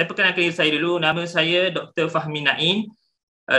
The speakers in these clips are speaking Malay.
Saya perkenalkan diri saya dulu. Nama saya Dr. Fahmi Naim.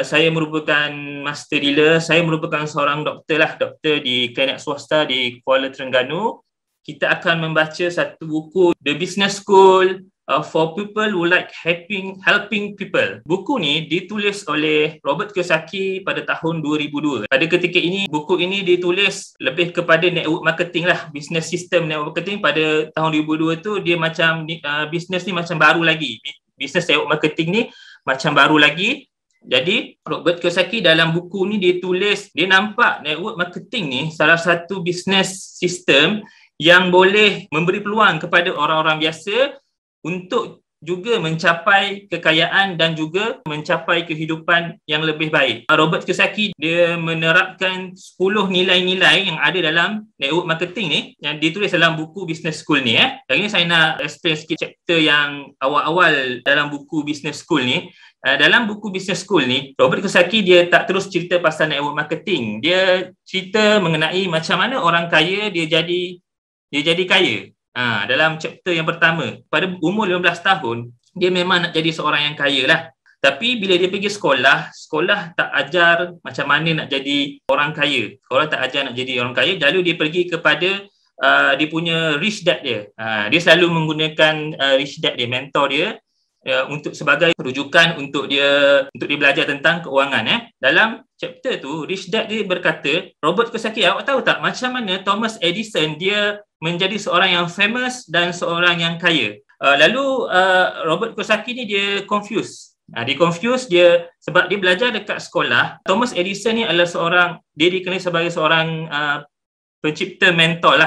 Saya merupakan master dealer. Saya merupakan seorang doktor di klinik swasta di Kuala Terengganu. Kita akan membaca satu buku, The Business School for People Who Like Helping People. Buku ni ditulis oleh Robert Kiyosaki pada tahun 2002. Pada ketika ini, buku ini ditulis lebih kepada network marketing lah, business system network marketing. Pada tahun 2002 tu dia macam business ni macam baru lagi. Business network marketing ni macam baru lagi. Jadi Robert Kiyosaki dalam buku ni dia tulis, dia nampak network marketing ni salah satu business system yang boleh memberi peluang kepada orang-orang biasa untuk juga mencapai kekayaan dan juga mencapai kehidupan yang lebih baik. Robert Kiyosaki dia menerapkan 10 nilai-nilai yang ada dalam network marketing ni yang ditulis dalam buku Business School ni. Hari ni saya nak explain sikit chapter yang awal-awal dalam buku Business School ni. Dalam buku Business School ni, Robert Kiyosaki dia tak terus cerita pasal network marketing. Dia cerita mengenai macam mana orang kaya dia jadi kaya. Dalam chapter yang pertama, pada umur 15 tahun, dia memang nak jadi seorang yang kaya lah. Tapi bila dia pergi sekolah tak ajar macam mana nak jadi orang kaya. Sekolah tak ajar nak jadi orang kaya, lalu dia pergi kepada dia punya rich dad dia. Dia selalu menggunakan rich dad dia, mentor dia, untuk sebagai rujukan untuk dia belajar tentang keuangan. Dalam chapter tu, rich dad dia berkata, Robert Kiyosaki, awak tahu tak macam mana Thomas Edison dia menjadi seorang yang famous dan seorang yang kaya. Lalu Robert Kiyosaki ni dia confused. Dia sebab dia belajar dekat sekolah. Thomas Edison ni adalah dia dikenali sebagai seorang pencipta mentor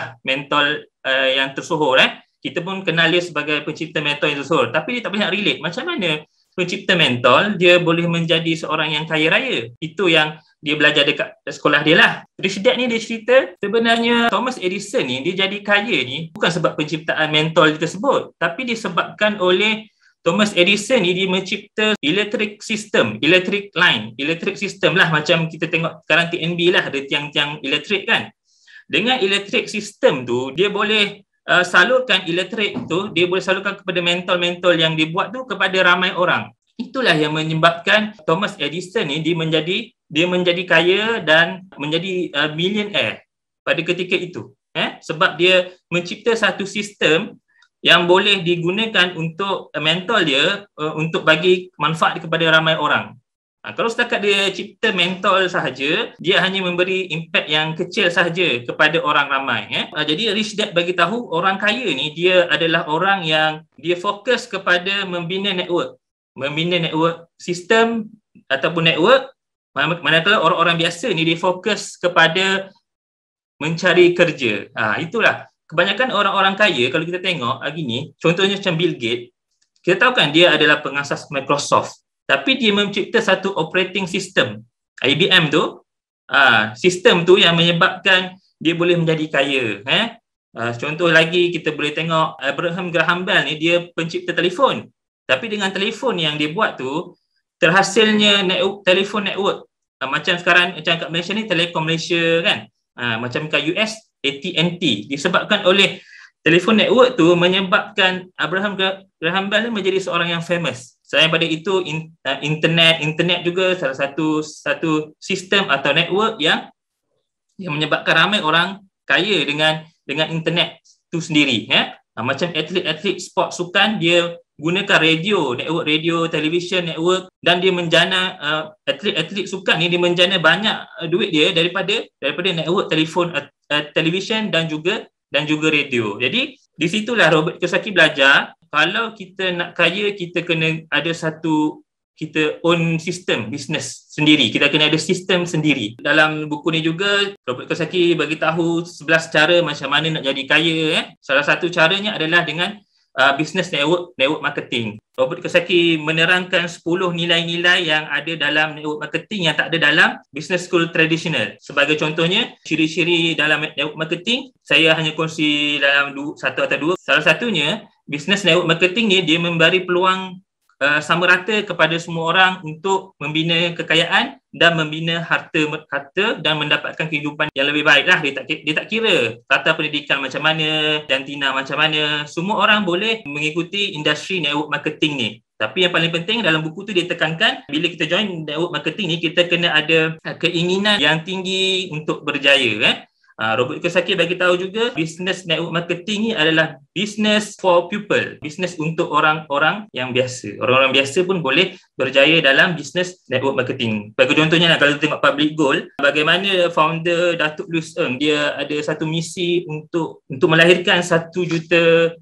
yang tersohor. Kita pun kenal dia sebagai pencipta mentor yang tersohor. Tapi dia tak boleh nak relate macam mana pencipta mentor dia boleh menjadi seorang yang kaya raya. Itu yang dia belajar dekat sekolah dia lah. Rich Dad ni dia cerita sebenarnya Thomas Edison ni dia jadi kaya ni bukan sebab penciptaan mentor dia tersebut, tapi disebabkan oleh Thomas Edison ni dia mencipta electric system lah, macam kita tengok sekarang TNB lah, ada tiang-tiang elektrik kan. Dengan electric system tu dia boleh salurkan elektrik tu, dia boleh salurkan kepada mentor-mentor yang dibuat tu kepada ramai orang. Itulah yang menyebabkan Thomas Edison ni dia menjadi kaya dan menjadi millionaire pada ketika itu. Sebab dia mencipta satu sistem yang boleh digunakan untuk mentor dia untuk bagi manfaat kepada ramai orang. Kalau setakat dia cipta mentor sahaja, dia hanya memberi impak yang kecil sahaja kepada orang ramai. Jadi Rich Dad bagi tahu orang kaya ni dia adalah orang yang dia fokus kepada membina network sistem ataupun network, manakala orang-orang biasa ni dia fokus kepada mencari kerja. Itulah kebanyakan orang-orang kaya kalau kita tengok hari ni, contohnya macam Bill Gates, kita tahu kan dia adalah pengasas Microsoft. Tapi dia mencipta satu operating system, IBM tu, sistem tu yang menyebabkan dia boleh menjadi kaya. Contoh lagi kita boleh tengok Abraham Graham Bell ni dia pencipta telefon. Tapi dengan telefon yang dia buat tu, terhasilnya telefon network. Macam sekarang, macam kat Malaysia ni, Telekom Malaysia kan. Macam kat US, AT&T. Disebabkan oleh telefon network tu menyebabkan Abraham Graham Bell menjadi seorang yang famous. Selain pada itu, internet juga salah satu sistem atau network yang menyebabkan ramai orang kaya dengan internet tu sendiri. Macam atlet-atlet sport sukan, dia gunakan network radio, television network, dan dia menjana atlet-atlet sukan ni dia menjana banyak duit dia daripada network telefon, television dan juga radio. Jadi di situlah Robert Kiyosaki belajar kalau kita nak kaya, kita kena ada kita own sistem business sendiri. Kita kena ada sistem sendiri. Dalam buku ni juga Robert Kiyosaki bagi tahu 11 cara macam mana nak jadi kaya. Salah satu caranya adalah dengan business network marketing. Robert Kiyosaki menerangkan 10 nilai-nilai yang ada dalam network marketing yang tak ada dalam business school tradisional. Sebagai contohnya, ciri-ciri dalam network marketing, saya hanya kongsi dalam satu atau dua. Salah satunya, business network marketing ni dia memberi peluang sama rata kepada semua orang untuk membina kekayaan dan membina harta dan mendapatkan kehidupan yang lebih baik lah. Dia tak kira tata pendidikan macam mana, jantina macam mana, semua orang boleh mengikuti industri network marketing ni. Tapi yang paling penting dalam buku tu dia tekankan bila kita join network marketing ni kita kena ada keinginan yang tinggi untuk berjaya Robert Kiyosaki bagi tahu juga business network marketing ni adalah business for people, business untuk orang-orang yang biasa. Orang-orang biasa pun boleh berjaya dalam business network marketing. Bagi contohnya kalau tengok Public Goal, bagaimana founder Datuk Louis Ng dia ada satu misi untuk melahirkan 1 juta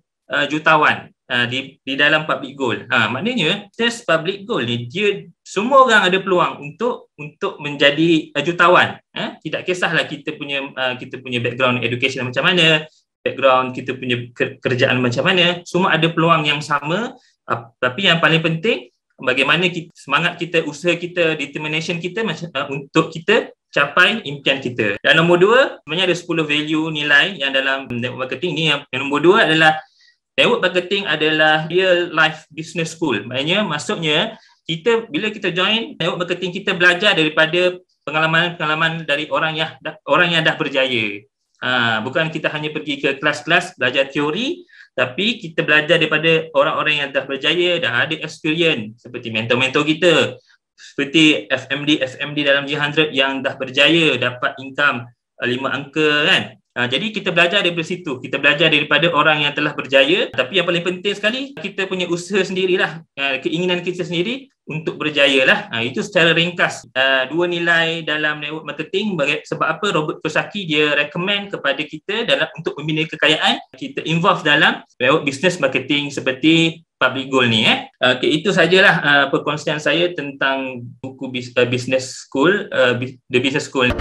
jutawan di dalam Public Goal. Maknanya test Public Goal ni dia semua orang ada peluang untuk menjadi jutawan. Tidak kisahlah kita punya background education macam mana, background kita punya kerjaan macam mana, semua ada peluang yang sama. Tapi yang paling penting bagaimana semangat kita, usaha kita, determination kita untuk kita capai impian kita. Dan nombor 2, sebenarnya ada 10 value nilai yang dalam network marketing ni. Yang nombor 2 adalah network marketing adalah real life business school. Maksudnya bila kita join network marketing, kita belajar daripada pengalaman-pengalaman dari orang yang dah berjaya. Bukan kita hanya pergi ke kelas-kelas belajar teori, tapi kita belajar daripada orang-orang yang dah berjaya, dah ada experience, seperti mentor-mentor kita, seperti FMD dalam G100 yang dah berjaya dapat income 5 angka kan. Jadi kita belajar daripada situ, kita belajar daripada orang yang telah berjaya. Tapi yang paling penting sekali, kita punya usaha sendirilah, keinginan kita sendiri untuk berjaya lah. Itu secara ringkas 2 nilai dalam network marketing. Sebab apa Robert Kiyosaki dia recommend kepada kita untuk membina kekayaan, kita involve dalam network business marketing seperti Public Goal ni. Itu sajalah perkongsian saya tentang buku Business School, The Business School.